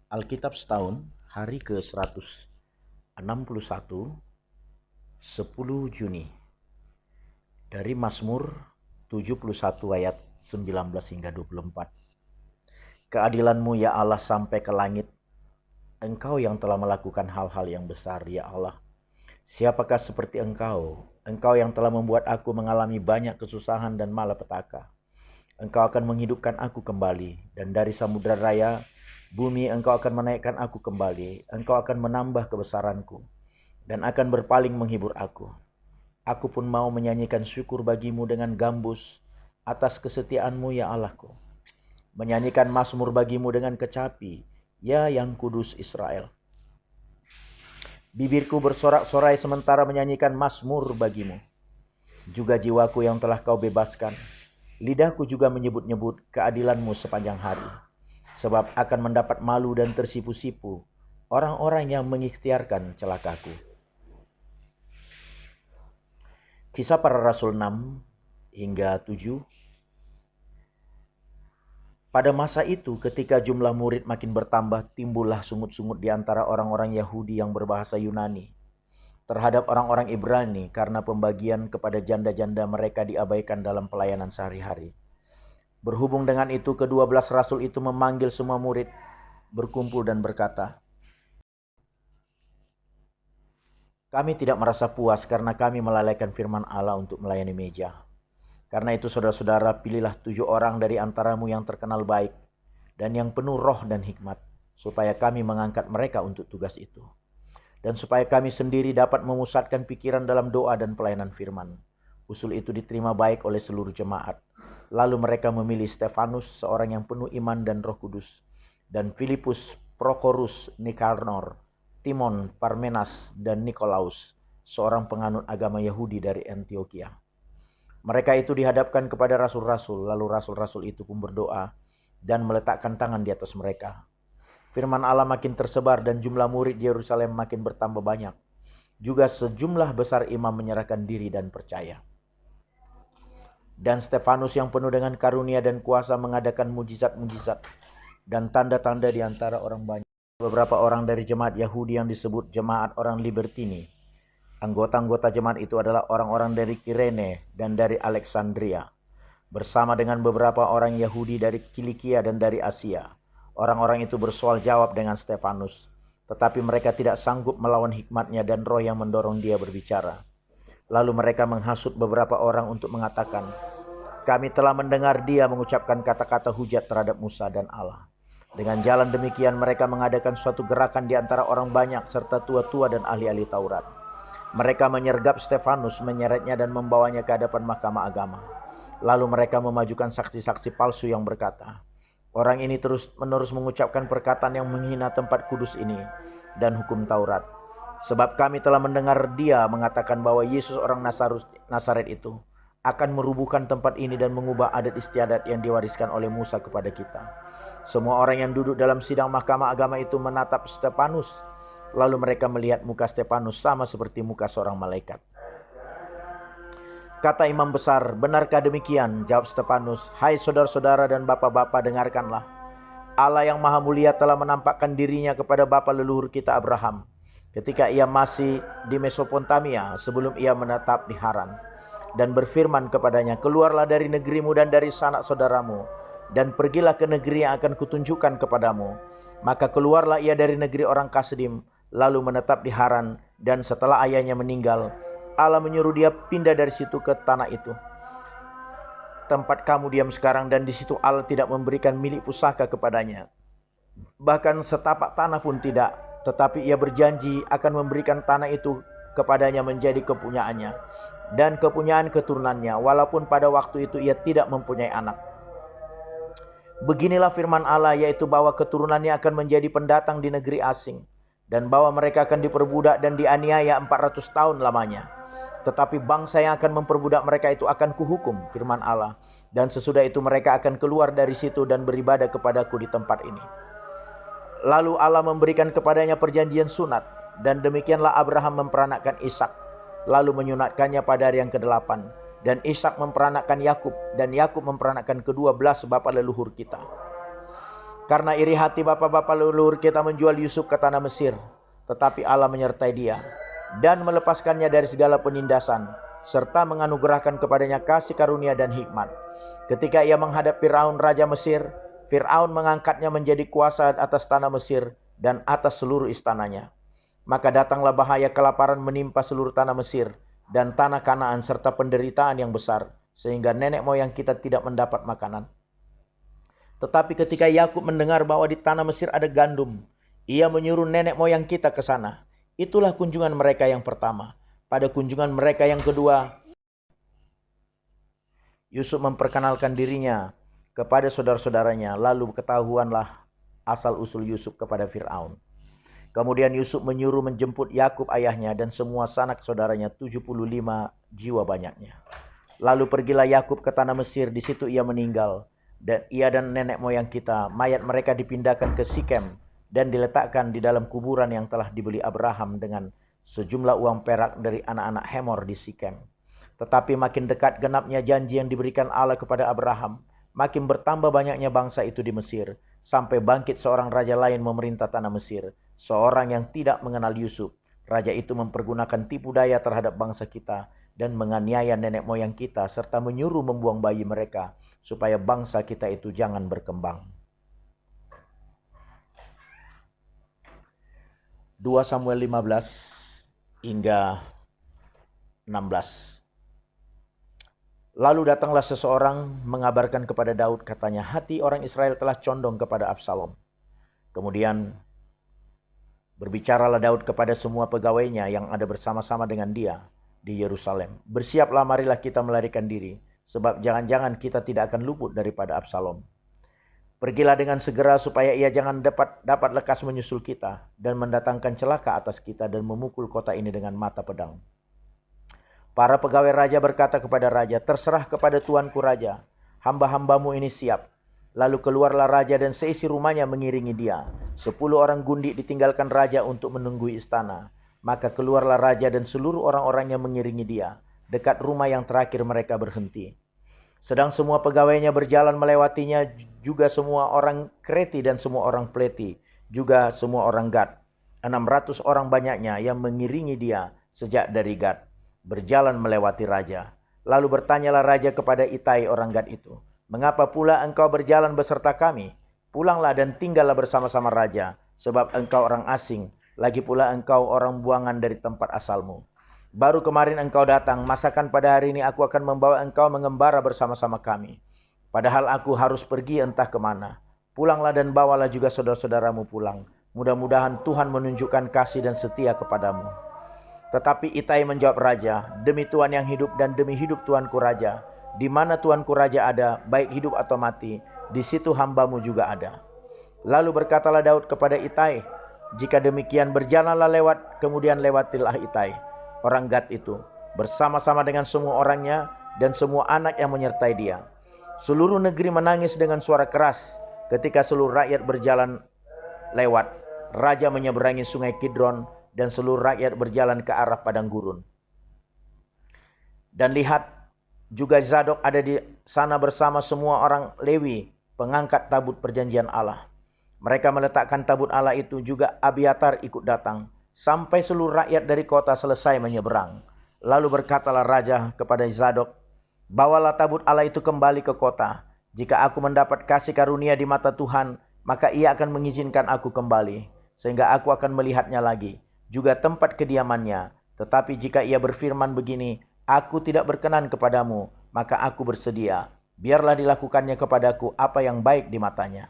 Alkitab Setahun, hari ke-161, 10 Juni. Dari Mazmur 71 ayat 19 hingga 24. Keadilan-Mu ya Allah sampai ke langit. Engkau yang telah melakukan hal-hal yang besar ya Allah. Siapakah seperti Engkau? Engkau yang telah membuat aku mengalami banyak kesusahan dan malapetaka. Engkau akan menghidupkan aku kembali, dan dari samudera raya, bumi Engkau akan menaikkan aku kembali. Engkau akan menambah kebesaranku, dan akan berpaling menghibur aku. Aku pun mau menyanyikan syukur bagimu dengan gambus atas kesetiaan-Mu ya Allahku. Menyanyikan mazmur bagimu dengan kecapi, ya yang kudus Israel. Bibirku bersorak-sorai sementara menyanyikan mazmur bagimu. Juga jiwaku yang telah Kau bebaskan. Lidahku juga menyebut-nyebut keadilan-Mu sepanjang hari. Sebab akan mendapat malu dan tersipu-sipu orang-orang yang mengikhtiarkan celakaku. Kisah Para Rasul 6 hingga 7. Pada masa itu ketika jumlah murid makin bertambah, timbullah sungut-sungut di antara orang-orang Yahudi yang berbahasa Yunani terhadap orang-orang Ibrani karena pembagian kepada janda-janda mereka diabaikan dalam pelayanan sehari-hari. Berhubung dengan itu, ke-12 rasul itu memanggil semua murid berkumpul dan berkata, "Kami tidak merasa puas karena kami melalaikan firman Allah untuk melayani meja. Karena itu saudara-saudara, pilihlah 7 orang dari antaramu yang terkenal baik dan yang penuh roh dan hikmat, supaya kami mengangkat mereka untuk tugas itu. Dan supaya kami sendiri dapat memusatkan pikiran dalam doa dan pelayanan firman." Usul itu diterima baik oleh seluruh jemaat. Lalu mereka memilih Stefanus, seorang yang penuh iman dan Roh Kudus, dan Filipus, Prokorus, Nikanor, Timon, Parmenas, dan Nikolaus, seorang penganut agama Yahudi dari Antioquia. Mereka itu dihadapkan kepada rasul-rasul, lalu rasul-rasul itu pun berdoa dan meletakkan tangan di atas mereka. Firman Allah makin tersebar dan jumlah murid di Yerusalem makin bertambah banyak. Juga sejumlah besar imam menyerahkan diri dan percaya. Dan Stefanus yang penuh dengan karunia dan kuasa mengadakan mujizat-mujizat dan tanda-tanda di antara orang banyak. Beberapa orang dari jemaat Yahudi yang disebut jemaat orang Libertini. Anggota-anggota jemaat itu adalah orang-orang dari Kirene dan dari Alexandria, bersama dengan beberapa orang Yahudi dari Kilikia dan dari Asia. Orang-orang itu bersoal jawab dengan Stefanus, tetapi mereka tidak sanggup melawan hikmatnya dan roh yang mendorong dia berbicara. Lalu mereka menghasut beberapa orang untuk mengatakan, "Kami telah mendengar dia mengucapkan kata-kata hujat terhadap Musa dan Allah." Dengan jalan demikian mereka mengadakan suatu gerakan di antara orang banyak serta tua-tua dan ahli-ahli Taurat. Mereka menyergap Stefanus, menyeretnya dan membawanya ke hadapan mahkamah agama. Lalu mereka memajukan saksi-saksi palsu yang berkata, "Orang ini terus-menerus mengucapkan perkataan yang menghina tempat kudus ini dan hukum Taurat. Sebab kami telah mendengar dia mengatakan bahwa Yesus orang Nazaret itu akan merubuhkan tempat ini dan mengubah adat istiadat yang diwariskan oleh Musa kepada kita." Semua orang yang duduk dalam sidang mahkamah agama itu menatap Stefanus. Lalu mereka melihat muka Stefanus sama seperti muka seorang malaikat. Kata imam besar, "Benarkah demikian?" Jawab Stefanus, "Hai saudara-saudara dan bapak-bapak, dengarkanlah. Allah yang maha mulia telah menampakkan dirinya kepada bapa leluhur kita Abraham ketika ia masih di Mesopotamia sebelum ia menetap di Haran, dan berfirman kepadanya, 'Keluarlah dari negerimu dan dari sanak saudaramu, dan pergilah ke negeri yang akan kutunjukkan kepadamu.' Maka keluarlah ia dari negeri orang Kasdim, lalu menetap di Haran, dan setelah ayahnya meninggal, Allah menyuruh dia pindah dari situ ke tanah itu, tempat kamu diam sekarang, dan di situ Allah tidak memberikan milik pusaka kepadanya, bahkan setapak tanah pun tidak. Tetapi ia berjanji akan memberikan tanah itu kepadanya menjadi kepunyaannya dan kepunyaan keturunannya, walaupun pada waktu itu ia tidak mempunyai anak. Beginilah firman Allah, yaitu bahwa keturunannya akan menjadi pendatang di negeri asing, dan bahwa mereka akan diperbudak dan dianiaya 400 tahun lamanya. Tetapi bangsa yang akan memperbudak mereka itu akan kuhukum, firman Allah, dan sesudah itu mereka akan keluar dari situ dan beribadah kepadaku di tempat ini. Lalu Allah memberikan kepadanya perjanjian sunat, dan demikianlah Abraham memperanakkan Ishak, lalu menyunatkannya pada hari yang ke-8. Dan Ishak memperanakkan Yakub, dan Yakub memperanakkan ke-12 bapa leluhur kita. Karena iri hati bapak-bapak leluhur kita menjual Yusuf ke tanah Mesir, tetapi Allah menyertai dia dan melepaskannya dari segala penindasan, serta menganugerahkan kepadanya kasih karunia dan hikmat. Ketika ia menghadap Firaun raja Mesir, Firaun mengangkatnya menjadi kuasa atas tanah Mesir dan atas seluruh istananya. Maka datanglah bahaya kelaparan menimpa seluruh tanah Mesir dan tanah Kanaan serta penderitaan yang besar, sehingga nenek moyang kita tidak mendapat makanan. Tetapi ketika Yakub mendengar bahwa di tanah Mesir ada gandum, ia menyuruh nenek moyang kita ke sana. Itulah kunjungan mereka yang pertama. Pada kunjungan mereka yang kedua, Yusuf memperkenalkan dirinya kepada saudara-saudaranya, lalu ketahuanlah asal-usul Yusuf kepada Firaun. Kemudian Yusuf menyuruh menjemput Yakub ayahnya dan semua sanak saudaranya, 75 jiwa banyaknya. Lalu pergilah Yakub ke tanah Mesir, di situ ia meninggal. Dan ia dan nenek moyang kita, mayat mereka dipindahkan ke Sikem dan diletakkan di dalam kuburan yang telah dibeli Abraham dengan sejumlah uang perak dari anak-anak Hemor di Sikem. Tetapi makin dekat genapnya janji yang diberikan Allah kepada Abraham, makin bertambah banyaknya bangsa itu di Mesir, sampai bangkit seorang raja lain memerintah tanah Mesir, seorang yang tidak mengenal Yusuf. Raja itu mempergunakan tipu daya terhadap bangsa kita dan menganiaya nenek moyang kita, serta menyuruh membuang bayi mereka, supaya bangsa kita itu jangan berkembang. 2 Samuel 15 hingga 16. Lalu datanglah seseorang mengabarkan kepada Daud, katanya, hati orang Israel telah condong kepada Absalom. Kemudian berbicaralah Daud kepada semua pegawainya yang ada bersama-sama dengan dia di Yerusalem. Bersiaplah, marilah kita melarikan diri, sebab jangan-jangan kita tidak akan luput daripada Absalom. Pergilah dengan segera supaya ia jangan dapat lekas menyusul kita dan mendatangkan celaka atas kita dan memukul kota ini dengan mata pedang. Para pegawai raja berkata kepada raja, terserah kepada tuanku raja, hamba-hambamu ini siap. Lalu keluarlah raja dan seisi rumahnya mengiringi dia. 10 orang gundik ditinggalkan raja untuk menunggui istana. Maka keluarlah raja dan seluruh orang-orangnya mengiringi dia. Dekat rumah yang terakhir mereka berhenti. Sedang semua pegawainya berjalan melewatinya, juga semua orang Kreti dan semua orang Pleti, juga semua orang Gad. 600 orang banyaknya yang mengiringi dia sejak dari Gad, berjalan melewati raja. Lalu bertanyalah raja kepada Itai orang Gad itu, mengapa pula engkau berjalan beserta kami? Pulanglah dan tinggallah bersama-sama raja, sebab engkau orang asing, lagi pula engkau orang buangan dari tempat asalmu. Baru kemarin engkau datang, masakan pada hari ini aku akan membawa engkau mengembara bersama-sama kami. Padahal aku harus pergi entah kemana. Pulanglah dan bawalah juga saudara-saudaramu pulang. Mudah-mudahan Tuhan menunjukkan kasih dan setia kepadamu. Tetapi Itai menjawab raja, demi Tuhan yang hidup dan demi hidup tuanku raja, di mana tuanku raja ada, baik hidup atau mati, di situ hambamu juga ada. Lalu berkatalah Daud kepada Itai, jika demikian berjalanlah lewat, kemudian lewatilah Itai, orang Gad itu, bersama-sama dengan semua orangnya dan semua anak yang menyertai dia. Seluruh negeri menangis dengan suara keras ketika seluruh rakyat berjalan lewat. Raja menyeberangi sungai Kidron dan seluruh rakyat berjalan ke arah padang gurun. Dan lihat, juga Zadok ada di sana bersama semua orang Lewi, pengangkat tabut perjanjian Allah. Mereka meletakkan tabut Allah itu, juga Abiatar ikut datang, sampai seluruh rakyat dari kota selesai menyeberang. Lalu berkatalah raja kepada Zadok, bawalah tabut Allah itu kembali ke kota. Jika aku mendapat kasih karunia di mata Tuhan, maka ia akan mengizinkan aku kembali, sehingga aku akan melihatnya lagi, juga tempat kediamannya. Tetapi jika ia berfirman begini, aku tidak berkenan kepadamu, maka aku bersedia, biarlah dilakukannya kepadaku apa yang baik di matanya.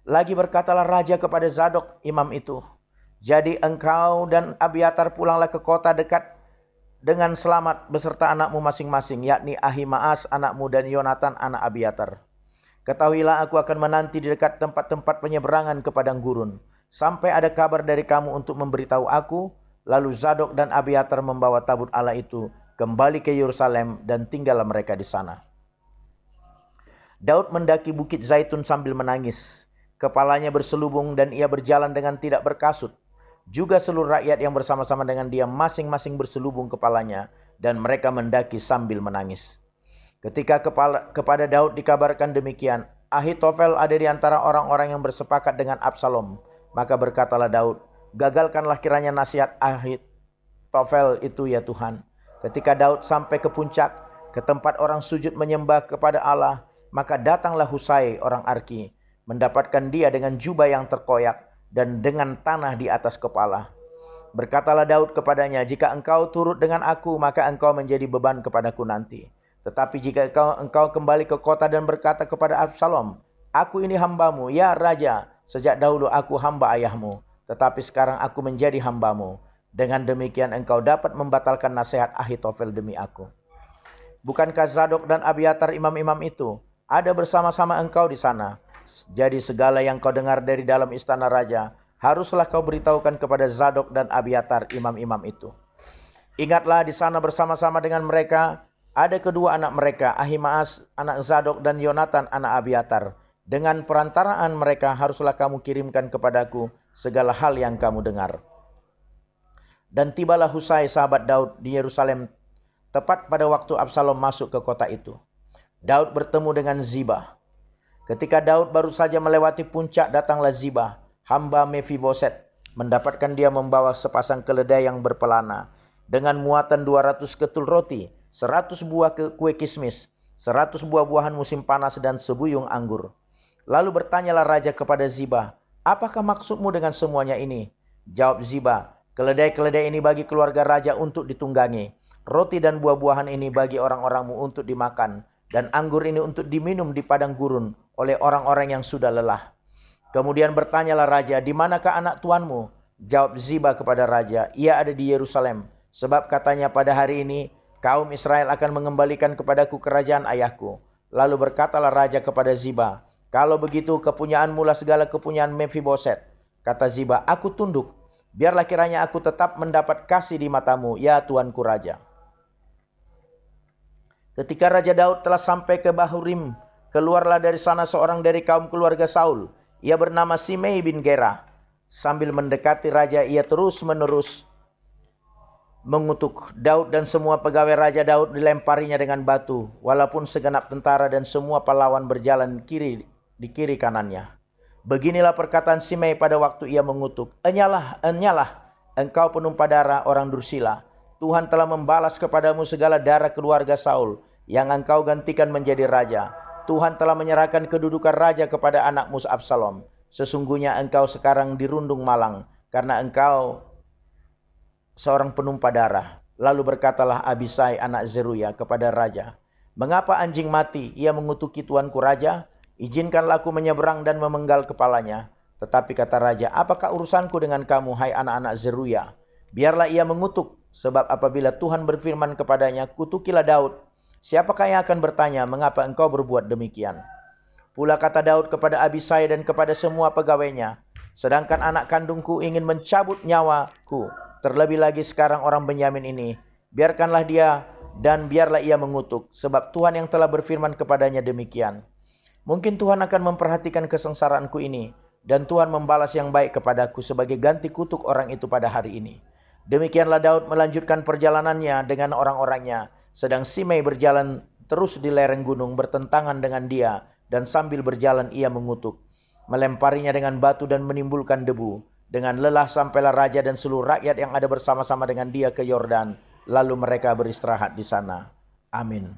Lagi berkatalah raja kepada Zadok imam itu, jadi engkau dan Abiatar pulanglah ke kota dekat dengan selamat beserta anakmu masing-masing, yakni Ahimaas anakmu dan Yonatan anak Abiatar. Ketahuilah aku akan menanti di dekat tempat-tempat penyeberangan ke padang gurun, sampai ada kabar dari kamu untuk memberitahu aku. Lalu Zadok dan Abiatar membawa tabut Allah itu kembali ke Yerusalem dan tinggallah mereka di sana. Daud mendaki bukit Zaitun sambil menangis. Kepalanya berselubung dan ia berjalan dengan tidak berkasut. Juga seluruh rakyat yang bersama-sama dengan dia masing-masing berselubung kepalanya dan mereka mendaki sambil menangis. Ketika kepada Daud dikabarkan demikian, Ahitofel ada di antara orang-orang yang bersepakat dengan Absalom. Maka berkatalah Daud, gagalkanlah kiranya nasihat Ahitofel itu ya Tuhan. Ketika Daud sampai ke puncak, ke tempat orang sujud menyembah kepada Allah, maka datanglah Husai orang Arki, mendapatkan dia dengan jubah yang terkoyak dan dengan tanah di atas kepala. Berkatalah Daud kepadanya, jika engkau turut dengan aku, maka engkau menjadi beban kepadaku nanti. Tetapi jika engkau kembali ke kota dan berkata kepada Absalom, aku ini hambamu, ya Raja, sejak dahulu aku hamba ayahmu, tetapi sekarang aku menjadi hambamu. Dengan demikian engkau dapat membatalkan nasihat Ahitofel demi aku. Bukankah Zadok dan Abiatar imam-imam itu ada bersama-sama engkau di sana? Jadi segala yang kau dengar dari dalam istana raja, haruslah kau beritahukan kepada Zadok dan Abiatar imam-imam itu. Ingatlah di sana bersama-sama dengan mereka ada kedua anak mereka, Ahimaas anak Zadok dan Yonatan anak Abiatar. Dengan perantaraan mereka haruslah kamu kirimkan kepadaku segala hal yang kamu dengar. Dan tibalah Husai sahabat Daud di Yerusalem tepat pada waktu Absalom masuk ke kota itu. Daud bertemu dengan Zibah. Ketika Daud baru saja melewati puncak, datanglah Zibah, hamba Mefiboset, mendapatkan dia membawa sepasang keledai yang berpelana dengan muatan 200 ketul roti, 100 buah kue kismis, 100 buah-buahan musim panas dan sebuyung anggur. Lalu bertanyalah raja kepada Zibah, apakah maksudmu dengan semuanya ini? Jawab Zibah, keledai-keledai ini bagi keluarga raja untuk ditunggangi. Roti dan buah-buahan ini bagi orang-orangmu untuk dimakan, dan anggur ini untuk diminum di padang gurun oleh orang-orang yang sudah lelah. Kemudian bertanyalah raja, di manakah anak tuanmu? Jawab Zibah kepada raja, ia ada di Yerusalem, sebab katanya pada hari ini kaum Israel akan mengembalikan kepadaku kerajaan ayahku. Lalu berkatalah raja kepada Zibah, kalau begitu kepunyaanmu lah segala kepunyaan Mefiboset. Kata Zibah, aku tunduk, biarlah kiranya aku tetap mendapat kasih di matamu, ya tuanku raja. Ketika Raja Daud telah sampai ke Bahurim, keluarlah dari sana seorang dari kaum keluarga Saul. Ia bernama Simei bin Gera. Sambil mendekati raja, ia terus-menerus mengutuk Daud, dan semua pegawai Raja Daud dilemparinya dengan batu, walaupun segenap tentara dan semua pahlawan berjalan di kiri kanannya. Beginilah perkataan Simei pada waktu ia mengutuk, enyalah, engkau penumpah darah orang Dursila. Tuhan telah membalas kepadamu segala darah keluarga Saul yang engkau gantikan menjadi raja. Tuhan telah menyerahkan kedudukan raja kepada anakmu Absalom. Sesungguhnya engkau sekarang dirundung malang karena engkau seorang penumpah darah. Lalu berkatalah Abisai anak Zeruya kepada raja, mengapa anjing mati? Ia mengutuki tuanku raja. Izinkanlah aku menyeberang dan memenggal kepalanya. Tetapi kata raja, apakah urusanku dengan kamu, hai anak-anak Zeruya? Biarlah ia mengutuk, sebab apabila Tuhan berfirman kepadanya, kutukilah Daud, siapakah yang akan bertanya, mengapa engkau berbuat demikian? Pula kata Daud kepada Abisai dan kepada semua pegawainya, sedangkan anak kandungku ingin mencabut nyawaku, terlebih lagi sekarang orang Benyamin ini, biarkanlah dia dan biarlah ia mengutuk, sebab Tuhan yang telah berfirman kepadanya demikian. Mungkin Tuhan akan memperhatikan kesengsaraanku ini, dan Tuhan membalas yang baik kepadaku sebagai ganti kutuk orang itu pada hari ini. Demikianlah Daud melanjutkan perjalanannya dengan orang-orangnya, sedang Simei berjalan terus di lereng gunung bertentangan dengan dia, dan sambil berjalan ia mengutuk, melemparinya dengan batu dan menimbulkan debu. Dengan lelah sampailah raja dan seluruh rakyat yang ada bersama-sama dengan dia ke Yordan, lalu mereka beristirahat di sana. Amin.